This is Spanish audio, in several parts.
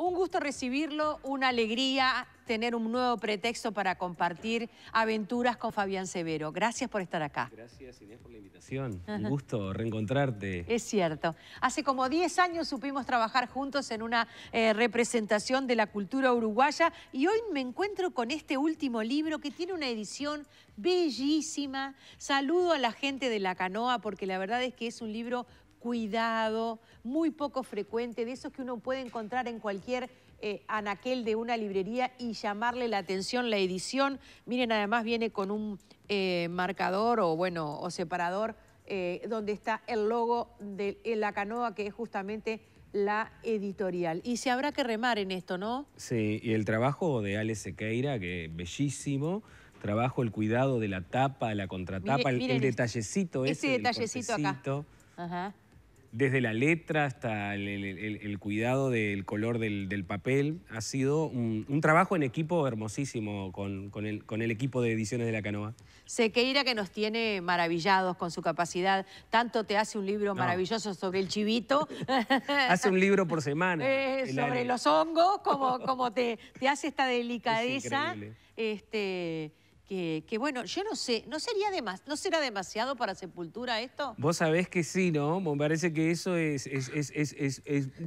Un gusto recibirlo, una alegría tener un nuevo pretexto para compartir aventuras con Fabián Severo. Gracias por estar acá. Gracias, Inés, por la invitación. Un gusto reencontrarte. Es cierto. Hace como 10 años supimos trabajar juntos en una representación de la cultura uruguaya y hoy me encuentro con este último libro que tiene una edición bellísima. Saludo a la gente de La Canoa porque la verdad es que es un libro cuidado, muy poco frecuente, de esos que uno puede encontrar en cualquier anaquel de una librería y llamarle la atención la edición. Miren, además viene con un marcador o separador donde está el logo de La Canoa, que es justamente la editorial. Y se habrá que remar en esto, ¿no? Sí, y el trabajo de Ale Sequeira, que es bellísimo. Trabajo, el cuidado de la tapa, la contratapa, Miren el detallecito ese del detallecito acá. Ajá. Desde la letra hasta el cuidado del color del papel. Ha sido un trabajo en equipo hermosísimo con el equipo de ediciones de La Canoa. Sequeira, que nos tiene maravillados con su capacidad. Tanto te hace un libro maravilloso sobre el chivito. Hace un libro por semana. Sobre los hongos, como te hace esta delicadeza. Es increíble. Que bueno, yo no sé, ¿no será demasiado para Sepultura esto? Vos sabés que sí, ¿no? Me parece que eso es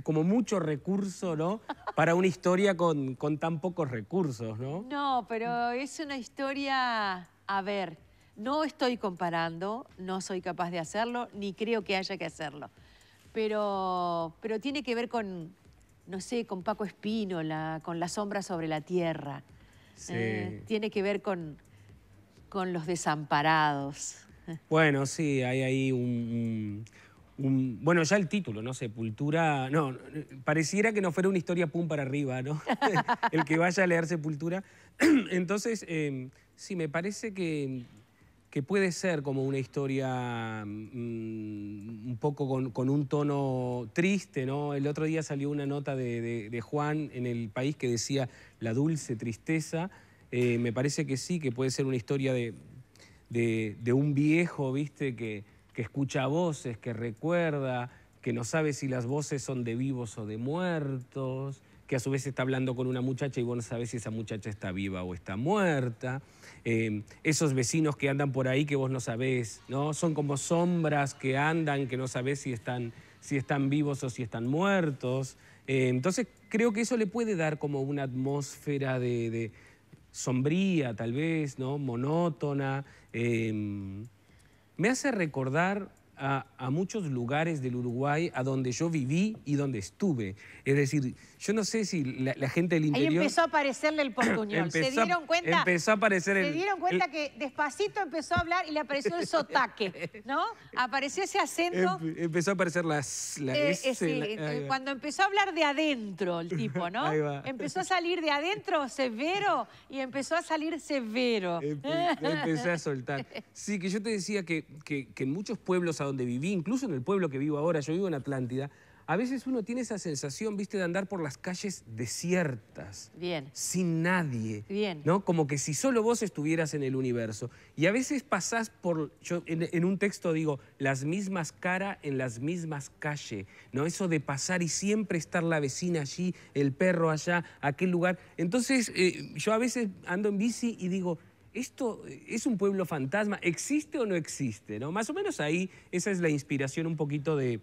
como mucho recurso, ¿no? Para una historia con tan pocos recursos, ¿no? No, pero es una historia... A ver, no estoy comparando, no soy capaz de hacerlo, ni creo que haya que hacerlo. Pero tiene que ver con, no sé, con Paco Espínola, con La sombra sobre la tierra. Sí. Tiene que ver con los desamparados. Bueno, sí, hay ahí bueno, ya el título, ¿no? Sepultura... No, pareciera que no fuera una historia pum para arriba, ¿no? El que vaya a leer Sepultura. Entonces, sí, me parece que puede ser como una historia un poco con un tono triste, ¿no? El otro día salió una nota de Juan en El País que decía la dulce tristeza. Me parece que sí, que puede ser una historia de un viejo, ¿viste? Que escucha voces, que recuerda, que no sabe si las voces son de vivos o de muertos, que a su vez está hablando con una muchacha y vos no sabés si esa muchacha está viva o está muerta. Esos vecinos que andan por ahí que vos no sabés, ¿no? Son como sombras que andan, que no sabés si están vivos o si están muertos. Entonces creo que eso le puede dar como una atmósfera de sombría, tal vez, ¿no? Monótona. Me hace recordar a muchos lugares del Uruguay a donde yo viví y donde estuve. Es decir, yo no sé si la gente del interior... Ahí empezó a aparecerle el portuñol. ¿Se dieron cuenta? Empezó a aparecer Se dieron cuenta que despacito empezó a hablar y le apareció el sotaque, ¿no? Apareció ese acento. Empezó a aparecer cuando empezó a hablar de adentro el tipo, ¿no? Ahí va. Empezó a salir de adentro severo y empezó a salir severo. Empecé a soltar. Sí, que yo te decía que en muchos pueblos a donde viví, incluso en el pueblo que vivo ahora, yo vivo en Atlántida, a veces uno tiene esa sensación, ¿viste?, de andar por las calles desiertas. Bien. Sin nadie. Bien. ¿No? Como que si solo vos estuvieras en el universo. Y a veces pasás por, yo en un texto digo, las mismas caras en las mismas calles, ¿no? Eso de pasar y siempre estar la vecina allí, el perro allá, aquel lugar. Entonces, yo a veces ando en bici y digo, ¿esto es un pueblo fantasma? ¿Existe o no existe? ¿No? Más o menos ahí, esa es la inspiración un poquito de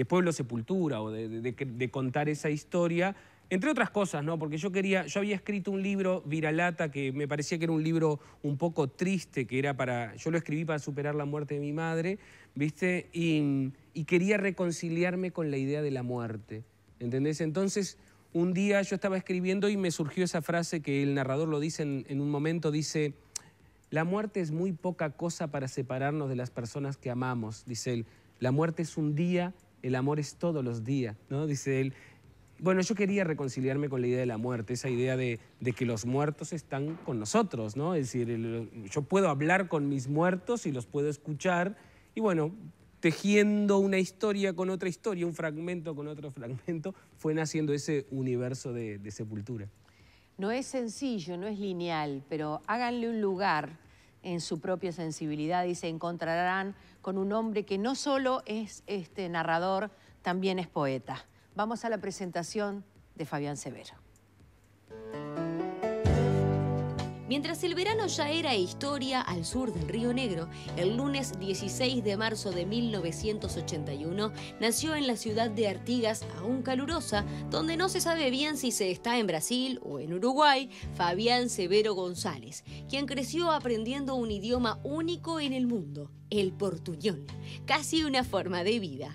Pueblo Sepultura o de contar esa historia, entre otras cosas, ¿no? Porque yo había escrito un libro, Viralata, que me parecía que era un libro un poco triste, que era yo lo escribí para superar la muerte de mi madre, ¿viste? Y quería reconciliarme con la idea de la muerte, ¿entendés? Entonces, un día yo estaba escribiendo y me surgió esa frase que el narrador lo dice en un momento, dice, la muerte es muy poca cosa para separarnos de las personas que amamos, dice él. La muerte es un día, el amor es todos los días, ¿no? Dice él. Bueno, yo quería reconciliarme con la idea de la muerte, esa idea de que los muertos están con nosotros, ¿no? Es decir, yo puedo hablar con mis muertos y los puedo escuchar, y bueno, tejiendo una historia con otra historia, un fragmento con otro fragmento, fue naciendo ese universo de Sepultura. No es sencillo, no es lineal, pero háganle un lugar en su propia sensibilidad y se encontrarán con un hombre que no solo es narrador, también es poeta. Vamos a la presentación de Fabián Severo. Mientras el verano ya era historia al sur del Río Negro, el lunes 16 de marzo de 1981 nació en la ciudad de Artigas, aún calurosa, donde no se sabe bien si se está en Brasil o en Uruguay, Fabián Severo González, quien creció aprendiendo un idioma único en el mundo, el portuñol, casi una forma de vida.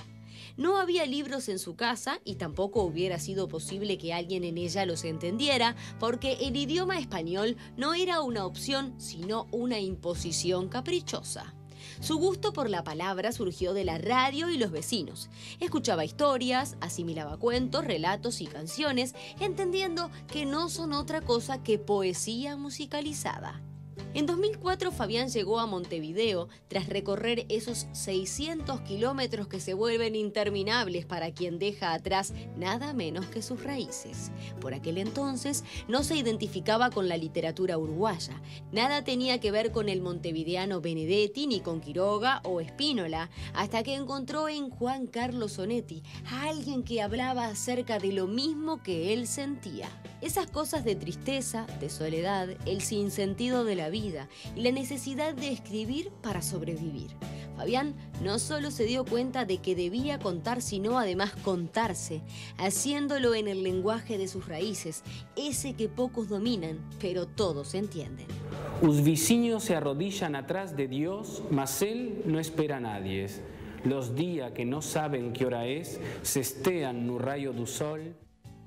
No había libros en su casa y tampoco hubiera sido posible que alguien en ella los entendiera, porque el idioma español no era una opción, sino una imposición caprichosa. Su gusto por la palabra surgió de la radio y los vecinos. Escuchaba historias, asimilaba cuentos, relatos y canciones, entendiendo que no son otra cosa que poesía musicalizada. En 2004 Fabián llegó a Montevideo tras recorrer esos 600 kilómetros que se vuelven interminables para quien deja atrás nada menos que sus raíces. Por aquel entonces no se identificaba con la literatura uruguaya. Nada tenía que ver con el montevideano Benedetti ni con Quiroga o Spínola, hasta que encontró en Juan Carlos Onetti a alguien que hablaba acerca de lo mismo que él sentía. Esas cosas de tristeza, de soledad, el sinsentido de la vida y la necesidad de escribir para sobrevivir. Fabián no solo se dio cuenta de que debía contar, sino además contarse, haciéndolo en el lenguaje de sus raíces, ese que pocos dominan, pero todos entienden. Os vizinhos se arrodillan atrás de Dios, mas Él no espera a nadie. Los días que no saben qué hora es, se estean no rayo do sol.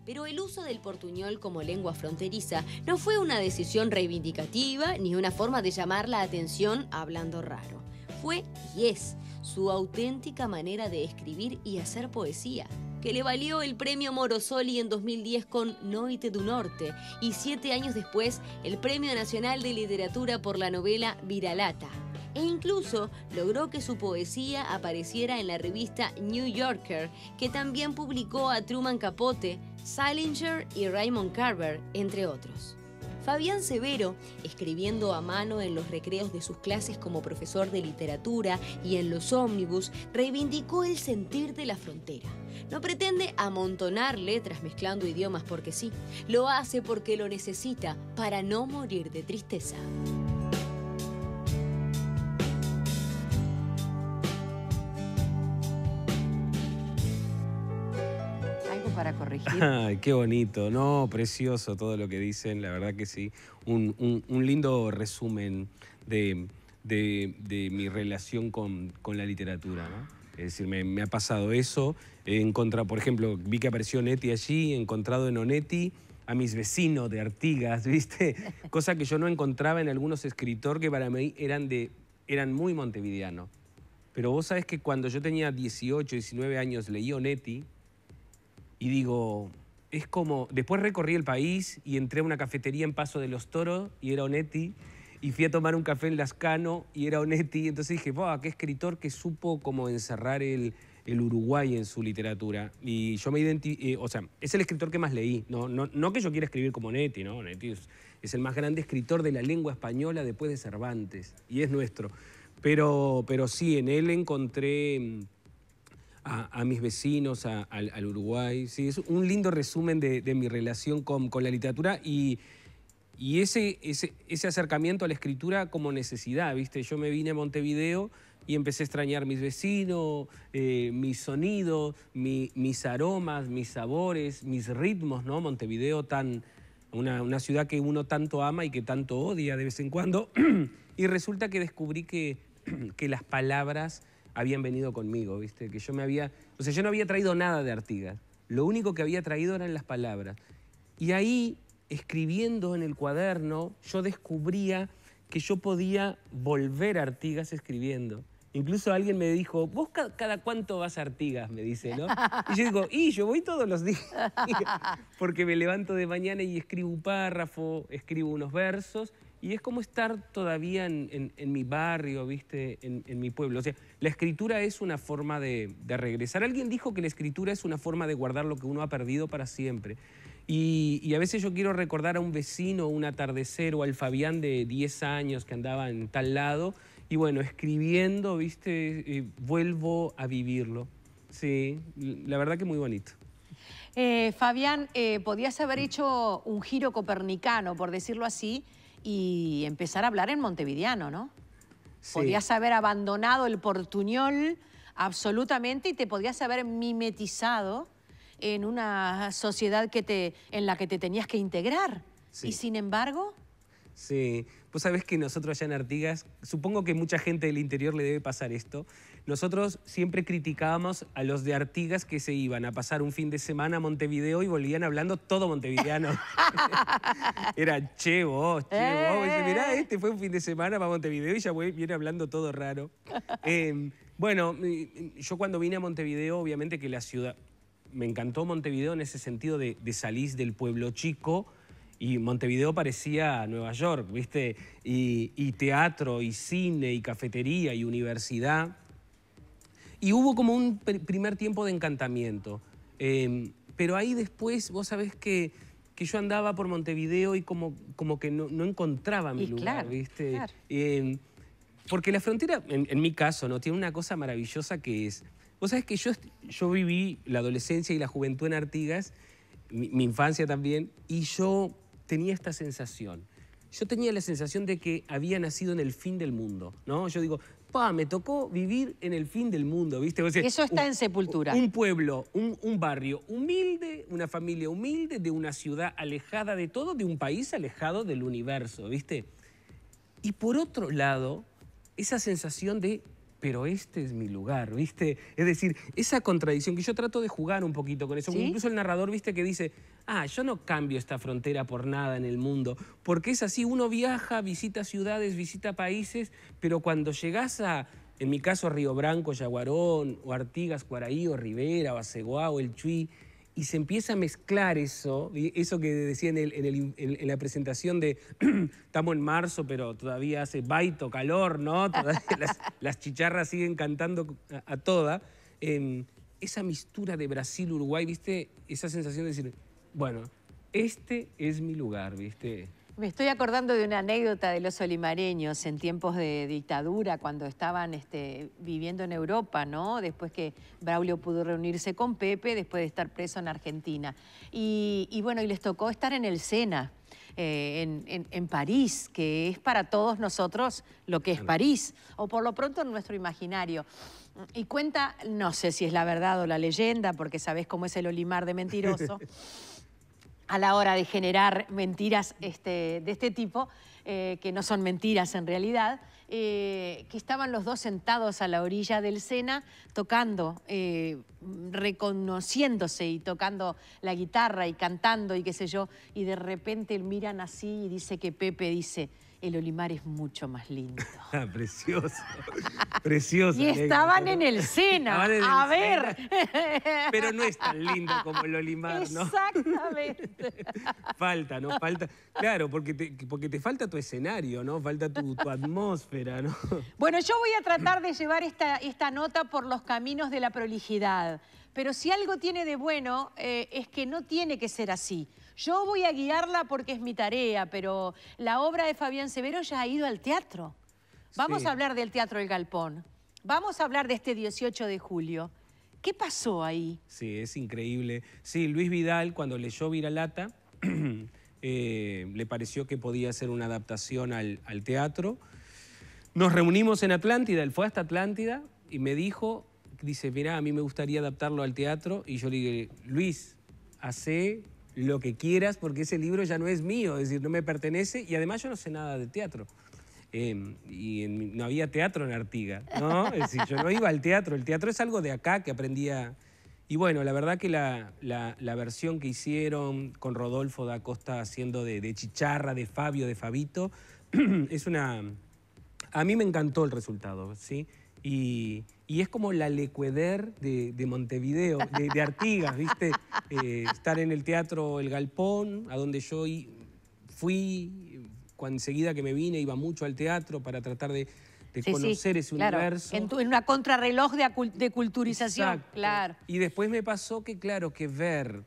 Pero el uso del portuñol como lengua fronteriza no fue una decisión reivindicativa ni una forma de llamar la atención hablando raro. Fue y es su auténtica manera de escribir y hacer poesía, que le valió el premio Morosoli en 2010 con Noite do Norte y 7 años después el Premio Nacional de Literatura por la novela Viralata. E incluso logró que su poesía apareciera en la revista New Yorker, que también publicó a Truman Capote, Salinger y Raymond Carver, entre otros. Fabián Severo, escribiendo a mano en los recreos de sus clases como profesor de literatura y en los ómnibus, reivindicó el sentir de la frontera. No pretende amontonar letras mezclando idiomas porque sí, lo hace porque lo necesita para no morir de tristeza. Para corregir. Ay, qué bonito, no, precioso todo lo que dicen, la verdad que sí. Un lindo resumen de mi relación con la literatura, ¿no? Es decir, me ha pasado eso. He encontrado, por ejemplo, vi que apareció Onetti allí, he encontrado en Onetti a mis vecinos de Artigas, ¿viste? Cosa que yo no encontraba en algunos escritores que para mí eran muy montevideanos. Pero vos sabés que cuando yo tenía 18, 19 años leí Onetti, y digo, es como... Después recorrí el país y entré a una cafetería en Paso de los Toros y era Onetti. Y fui a tomar un café en Lascano y era Onetti. Entonces dije, ¡buah, qué escritor que supo como encerrar el Uruguay en su literatura! Y yo me identifiqué... o sea, es el escritor que más leí. No que yo quiera escribir como Onetti, ¿no? Onetti es el más grande escritor de la lengua española después de Cervantes. Y es nuestro. Pero sí, en él encontré... A mis vecinos, al Uruguay. Sí, es un lindo resumen de mi relación con la literatura y ese acercamiento a la escritura como necesidad, ¿viste? Yo me vine a Montevideo y empecé a extrañar mis vecinos, mis sonidos, mis aromas, mis sabores, mis ritmos, ¿no? Montevideo, una ciudad que uno tanto ama y que tanto odia de vez en cuando. Y resulta que descubrí que las palabras habían venido conmigo, ¿viste? Que yo no había traído nada de Artigas. Lo único que había traído eran las palabras. Y ahí, escribiendo en el cuaderno, yo descubría que yo podía volver a Artigas escribiendo. Incluso alguien me dijo, ¿vos cada cuánto vas a Artigas? Me dice, ¿no? Y yo digo, yo voy todos los días. Porque me levanto de mañana y escribo un párrafo, escribo unos versos. Y es como estar todavía en mi barrio, ¿viste? En mi pueblo. O sea, la escritura es una forma de regresar. Alguien dijo que la escritura es una forma de guardar lo que uno ha perdido para siempre. Y a veces yo quiero recordar a un vecino, un atardecer, o al Fabián de 10 años que andaba en tal lado. Y bueno, escribiendo, ¿viste? Vuelvo a vivirlo. Sí, la verdad que muy bonito. Fabián, podías haber hecho un giro copernicano, por decirlo así, y empezar a hablar en montevideano, ¿no? Sí. Podías haber abandonado el portuñol absolutamente y te podías haber mimetizado en una sociedad en la que te tenías que integrar. Sí. Y sin embargo... Sí, vos sabés que nosotros allá en Artigas, supongo que mucha gente del interior le debe pasar esto, nosotros siempre criticábamos a los de Artigas que se iban a pasar un fin de semana a Montevideo y volvían hablando todo montevideano. Era che vos. Dice, mirá, este fue un fin de semana para Montevideo y ya viene hablando todo raro. Bueno, yo cuando vine a Montevideo, obviamente que la ciudad, me encantó Montevideo en ese sentido de salir del pueblo chico. Y Montevideo parecía Nueva York, ¿viste? Y teatro, y cine, y cafetería, y universidad. Y hubo como un primer tiempo de encantamiento. Pero ahí después, vos sabés que yo andaba por Montevideo y como que no encontraba mi lugar, claro, ¿viste? Claro. Porque la frontera, en mi caso, ¿no? Tiene una cosa maravillosa que es... Vos sabés que yo viví la adolescencia y la juventud en Artigas, mi infancia también, y yo... tenía esta sensación. Yo tenía la sensación de que había nacido en el fin del mundo, ¿no? Yo digo, me tocó vivir en el fin del mundo, ¿viste? O sea, eso está en Sepultura. Un pueblo, un barrio humilde, una familia humilde, de una ciudad alejada de todo, de un país alejado del universo, ¿viste? Y por otro lado, esa sensación de... pero este es mi lugar, ¿viste? Es decir, esa contradicción que yo trato de jugar un poquito con eso. ¿Sí? Incluso el narrador, ¿viste? Que dice, yo no cambio esta frontera por nada en el mundo. Porque es así, uno viaja, visita ciudades, visita países, pero cuando llegás en mi caso, a Río Branco, Yaguarón, o Artigas, Cuaraí, o Rivera, o Aceguá, o El Chuy, y se empieza a mezclar eso que decía en la presentación de estamos en marzo, pero todavía hace baito, calor, ¿no? Todavía las chicharras siguen cantando a toda. Esa mistura de Brasil, Uruguay, ¿viste? Esa sensación de decir, bueno, este es mi lugar, ¿viste? Me estoy acordando de una anécdota de los olimareños en tiempos de dictadura, cuando estaban viviendo en Europa, ¿no? Después que Braulio pudo reunirse con Pepe, después de estar preso en Argentina. Y bueno, y les tocó estar en el Sena, en París, que es para todos nosotros lo que es París, o por lo pronto en nuestro imaginario. Y cuenta, no sé si es la verdad o la leyenda, porque sabés cómo es el Olimar de mentiroso, a la hora de generar mentiras de este tipo, que no son mentiras en realidad, que estaban los dos sentados a la orilla del Sena tocando, reconociéndose y tocando la guitarra y cantando y qué sé yo, y de repente miran así y dice que Pepe dice, el Olimar es mucho más lindo. Precioso, precioso. Y estaban en el Sena, a ver. Pero no es tan lindo como el Olimar, ¿no? Exactamente. Falta, ¿no? Falta, claro, porque te falta tu escenario, ¿no? Falta tu atmósfera, ¿no? Bueno, yo voy a tratar de llevar esta nota por los caminos de la prolijidad. Pero si algo tiene de bueno, es que no tiene que ser así. Yo voy a guiarla porque es mi tarea, pero la obra de Fabián Severo ya ha ido al teatro. Vamos a hablar del Teatro El Galpón. Vamos a hablar de este 18 de julio. ¿Qué pasó ahí? Sí, es increíble. Sí, Luis Vidal, cuando leyó Viralata, le pareció que podía hacer una adaptación al teatro. Nos reunimos en Atlántida, él fue hasta Atlántida y me dijo, dice, mirá, a mí me gustaría adaptarlo al teatro. Y yo le dije, Luis, hacé lo que quieras porque ese libro ya no es mío, es decir, no me pertenece y además yo no sé nada de teatro. No había teatro en Artigas, ¿no? Es decir, yo no iba al teatro, el teatro es algo de acá que aprendía. Y bueno, la verdad que la versión que hicieron con Rodolfo da Costa haciendo de Chicharra, de Fabio, de Fabito, es una... A mí me encantó el resultado, ¿sí? Y es como la Lecueder de Montevideo, de Artigas, ¿viste? Estar en el Teatro El Galpón, a donde yo fui, cuando enseguida que me vine, iba mucho al teatro para tratar de conocer ese universo. En una contrarreloj de culturización. Exacto. Claro. Y después me pasó que, claro, que ver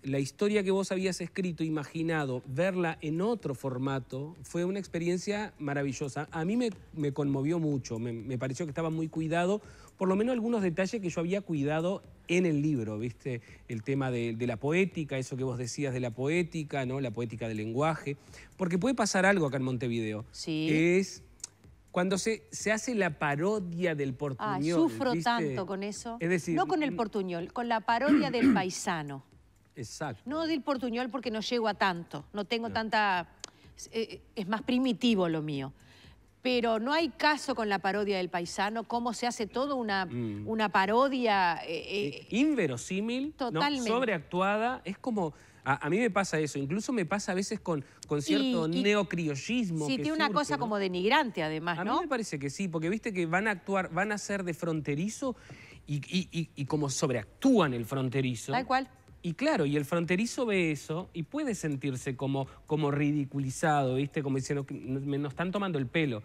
la historia que vos habías escrito, imaginado, verla en otro formato, fue una experiencia maravillosa. A mí me conmovió mucho, me pareció que estaba muy cuidado, por lo menos algunos detalles que yo había cuidado en el libro, ¿viste? El tema de la poética, eso que vos decías de la poética, ¿no? La poética del lenguaje. Porque puede pasar algo acá en Montevideo. Sí. Es cuando se hace la parodia del portuñol. Sufro ¿viste? tanto con eso. Es decir, no con el portuñol, con la parodia del paisano. Exacto. No del portuñol porque no llego a tanto, no tengo tanta... es más primitivo lo mío. Pero no hay caso con la parodia del paisano, cómo se hace todo una parodia... inverosímil, totalmente. ¿no? Sobreactuada, es como... A mí me pasa eso, incluso me pasa a veces con cierto neocriollismo. Sí, que tiene una surge, cosa ¿no? como denigrante además, ¿no? A mí me parece que sí, porque viste que van a actuar, van a ser de fronterizo y como sobreactúan el fronterizo. Tal cual. Y claro, y el fronterizo ve eso y puede sentirse como ridiculizado, ¿viste? Como diciendo que nos están tomando el pelo.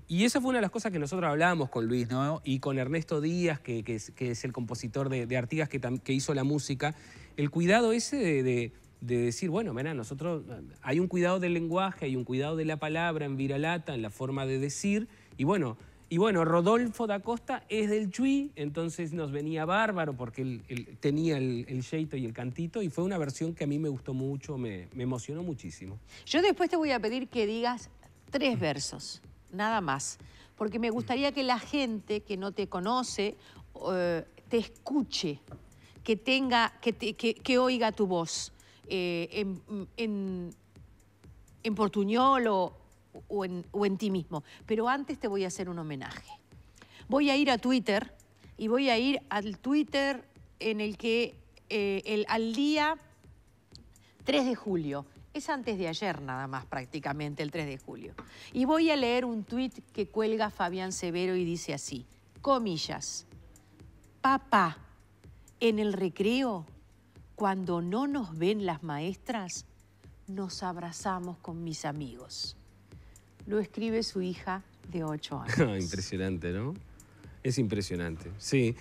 Y esa fue una de las cosas que nosotros hablábamos con Luis, ¿no? Y con Ernesto Díaz, que es el compositor de Artigas, que hizo la música. El cuidado ese de decir, bueno, mira, nosotros hay un cuidado del lenguaje, hay un cuidado de la palabra en Viralata, en la forma de decir, y bueno, Rodolfo da Costa es del Chuy, entonces nos venía bárbaro porque él tenía el jeito y el cantito, y fue una versión que a mí me gustó mucho, me emocionó muchísimo. Yo después te voy a pedir que digas 3 versos, nada más, porque me gustaría que la gente que no te conoce te escuche, que oiga tu voz en portuñol o en ti mismo. Pero antes te voy a hacer un homenaje. Voy a ir a Twitter y voy a ir al Twitter en el que al día 3 de julio, es antes de ayer nada más prácticamente, el 3 de julio. Y voy a leer un tuit que cuelga Fabián Severo y dice así, comillas, papá, en el recreo, cuando no nos ven las maestras, nos abrazamos con mis amigos. Lo escribe su hija de 8 años. Impresionante, ¿no? Es impresionante, sí.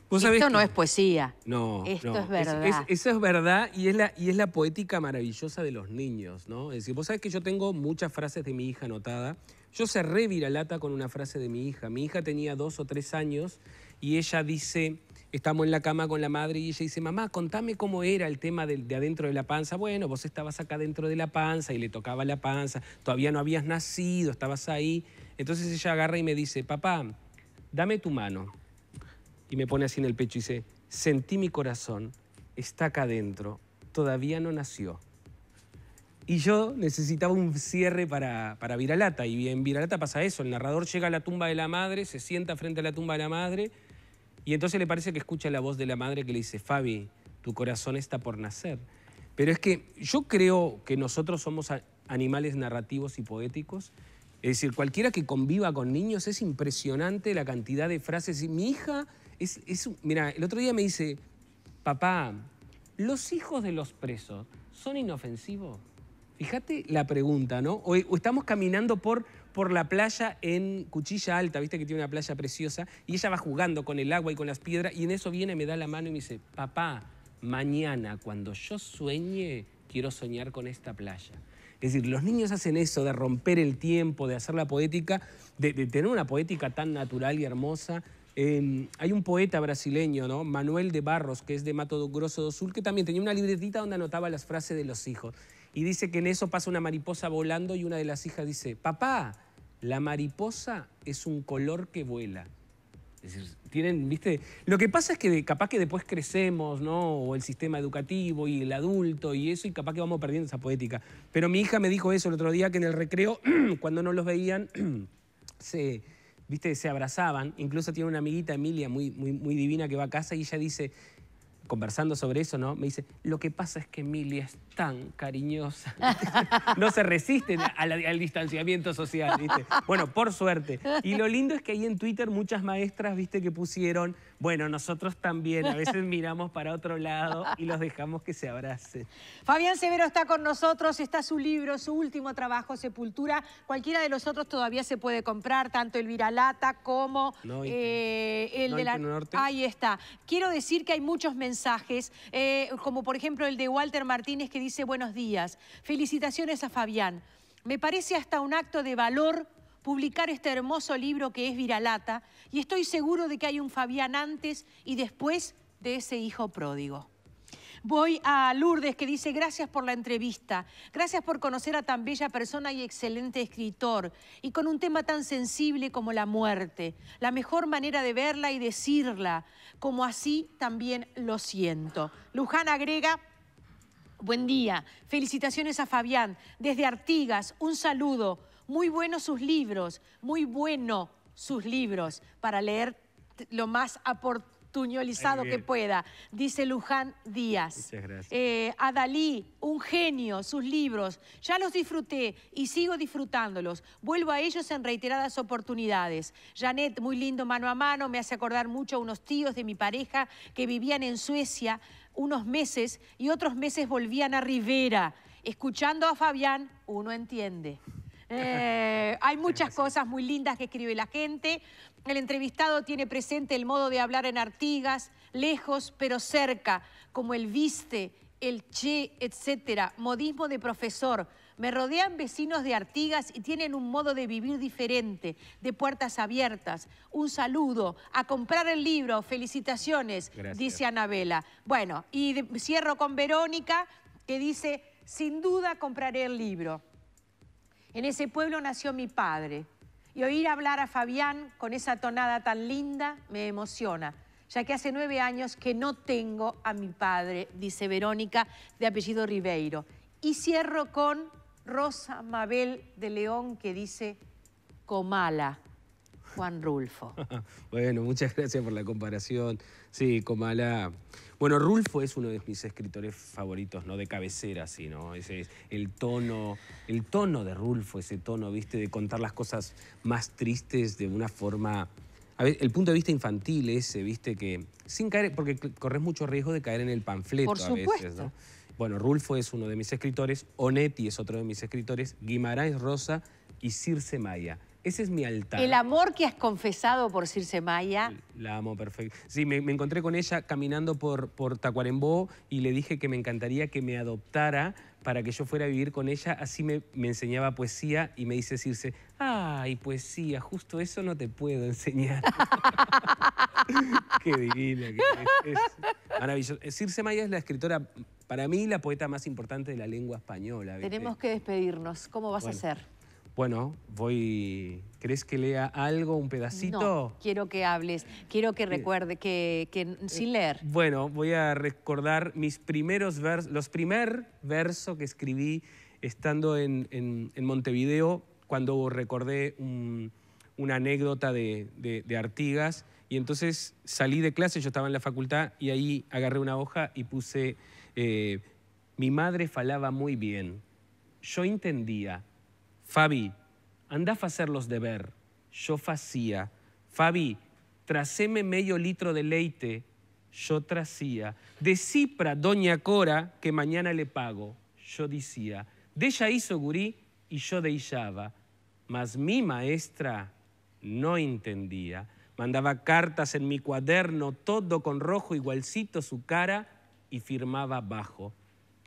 Esto no es poesía. No, Esto es verdad. Eso es verdad y es la poética maravillosa de los niños, ¿no? Es decir, vos sabés que yo tengo muchas frases de mi hija anotada. Yo cerré Viralata con una frase de mi hija. Mi hija tenía 2 o 3 años y ella dice... Estamos en la cama con la madre y ella dice, mamá, contame cómo era el tema de adentro de la panza. Bueno, vos estabas acá dentro de la panza y le tocaba la panza, todavía no habías nacido, estabas ahí. Entonces ella agarra y me dice, papá, dame tu mano. Y me pone así en el pecho y dice, sentí mi corazón, está acá adentro, todavía no nació. Y yo necesitaba un cierre para Viralata, y en Viralata pasa eso, el narrador llega a la tumba de la madre, se sienta frente a la tumba de la madre, y entonces le parece que escucha la voz de la madre que le dice, Fabi, tu corazón está por nacer. Pero es que yo creo que nosotros somos animales narrativos y poéticos. Es decir, cualquiera que conviva con niños, es impresionante la cantidad de frases. Y mi hija, mira, el otro día me dice, papá, ¿los hijos de los presos son inofensivos? Fíjate la pregunta, ¿no? O estamos caminando por la playa en Cuchilla Alta, viste que tiene una playa preciosa, y ella va jugando con el agua y con las piedras, y en eso viene, me da la mano y me dice, papá, mañana cuando yo sueñe, quiero soñar con esta playa. Es decir, los niños hacen eso de romper el tiempo, de hacer la poética, de tener una poética tan natural y hermosa. Hay un poeta brasileño, ¿no? Manuel de Barros, que es de Mato Grosso do Sul, que también tenía una libretita donde anotaba las frases de los hijos. Y dice que en eso pasa una mariposa volando y una de las hijas dice, papá, la mariposa es un color que vuela. Es decir, tienen, ¿viste? Lo que pasa es que capaz que después crecemos, ¿no? O el sistema educativo y el adulto y eso, y capaz que vamos perdiendo esa poética. Pero mi hija me dijo eso el otro día, que en el recreo, cuando no los veían, se abrazaban. Incluso tiene una amiguita, Emilia, muy divina, que va a casa y ella dice, conversando sobre eso, ¿no? Me dice, lo que pasa es que Emilia es tan cariñosa. No se resiste al distanciamiento social, ¿viste? Bueno, por suerte. Y lo lindo es que ahí en Twitter muchas maestras, ¿viste? Que pusieron, bueno, nosotros también a veces miramos para otro lado y los dejamos que se abracen. Fabián Severo está con nosotros, está su libro, su último trabajo, Sepultura. Cualquiera de los otros todavía se puede comprar, tanto el Viralata como el de la... Norte. Ahí está. Quiero decir que hay muchos mensajes mensajes, como por ejemplo el de Walter Martínez que dice: buenos días, felicitaciones a Fabián. Me parece hasta un acto de valor publicar este hermoso libro que es Viralata, y estoy seguro de que hay un Fabián antes y después de ese hijo pródigo. Voy a Lourdes, que dice: gracias por la entrevista, gracias por conocer a tan bella persona y excelente escritor, y con un tema tan sensible como la muerte, la mejor manera de verla y decirla, como así también lo siento. Luján agrega: buen día, felicitaciones a Fabián, desde Artigas, un saludo, muy buenos sus libros, muy bueno sus libros, para leer lo más aportuñolizado que pueda, dice Luján Díaz. Muchas gracias. A Dalí, un genio, sus libros, ya los disfruté y sigo disfrutándolos, vuelvo a ellos en reiteradas oportunidades. Janet, muy lindo mano a mano, me hace acordar mucho a unos tíos de mi pareja que vivían en Suecia unos meses y otros meses volvían a Rivera. Escuchando a Fabián, uno entiende. Hay muchas cosas muy lindas que escribe la gente. El entrevistado tiene presente el modo de hablar en Artigas, lejos pero cerca, como el viste, el che, etcétera, modismo de profesor. Me rodean vecinos de Artigas y tienen un modo de vivir diferente, de puertas abiertas. Un saludo, a comprar el libro, felicitaciones, gracias, dice Anabela. Bueno, y cierro con Verónica, que dice: sin duda compraré el libro. En ese pueblo nació mi padre, y oír hablar a Fabián con esa tonada tan linda me emociona, ya que hace 9 años que no tengo a mi padre, dice Verónica, de apellido Ribeiro. Y cierro con Rosa Mabel de León, que dice: Comala, Juan Rulfo. Bueno, muchas gracias por la comparación. Sí, Comala. Bueno, Rulfo es uno de mis escritores favoritos, ¿no? De cabecera, sí, ¿no? Ese es el tono de Rulfo, ese tono, ¿viste? De contar las cosas más tristes de una forma... A ver, el punto de vista infantil ese, ¿viste? Que sin caer, porque corres mucho riesgo de caer en el panfleto a veces, ¿no? Bueno, Rulfo es uno de mis escritores, Onetti es otro de mis escritores, Guimarães Rosa y Circe Maya. Ese es mi altar. El amor que has confesado por Circe Maya. La amo, perfecto. Sí, me encontré con ella caminando por Tacuarembó y le dije que me encantaría que me adoptara para que yo fuera a vivir con ella. Así me enseñaba poesía y me dice Circe: ay, poesía, justo eso no te puedo enseñar. Qué divina. Es maravilloso. Circe Maya es la escritora, para mí, la poeta más importante de la lengua española, ¿viste? Tenemos que despedirnos. ¿Cómo vas a hacer? Bueno, ¿querés que lea algo, un pedacito? No, quiero que hables, quiero que recuerde, que sin leer. Bueno, voy a recordar mis primeros versos, los primer versos que escribí estando en Montevideo, cuando recordé una anécdota de Artigas, y entonces salí de clase, yo estaba en la facultad, y ahí agarré una hoja y puse: mi madre falaba muy bien, yo entendía. Fabi, andá a facer los deber. Yo facía. Fabi, traceme medio litro de leite. Yo tracía. Decí pra doña Cora que mañana le pago. Yo decía. Della hizo gurí y yo deillaba. Mas mi maestra no entendía. Mandaba cartas en mi cuaderno, todo con rojo igualcito su cara, y firmaba abajo.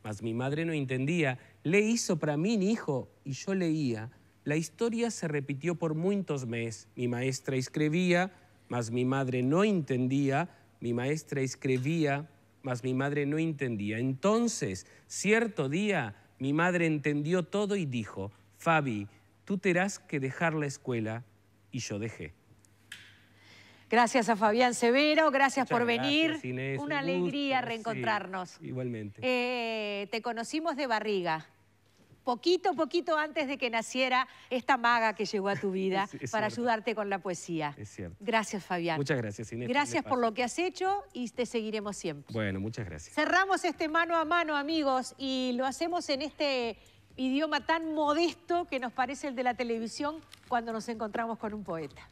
Mas mi madre no entendía. Le hizo para mí, hijo, y yo leía. La historia se repitió por muchos meses. Mi maestra escribía, mas mi madre no entendía. Mi maestra escribía, mas mi madre no entendía. Entonces, cierto día, mi madre entendió todo y dijo: Fabi, tú tendrás que dejar la escuela. Y yo dejé. Gracias a Fabián Severo, gracias por venir. Gracias, Inés, una alegría reencontrarnos. Sí, igualmente. Te conocimos de barriga, poquito antes de que naciera esta maga que llegó a tu vida para ayudarte con la poesía. Es cierto. Gracias, Fabián. Muchas gracias, Inés. Gracias por lo que has hecho y te seguiremos siempre. Bueno, muchas gracias. Cerramos este mano a mano, amigos, y lo hacemos en este idioma tan modesto que nos parece el de la televisión cuando nos encontramos con un poeta.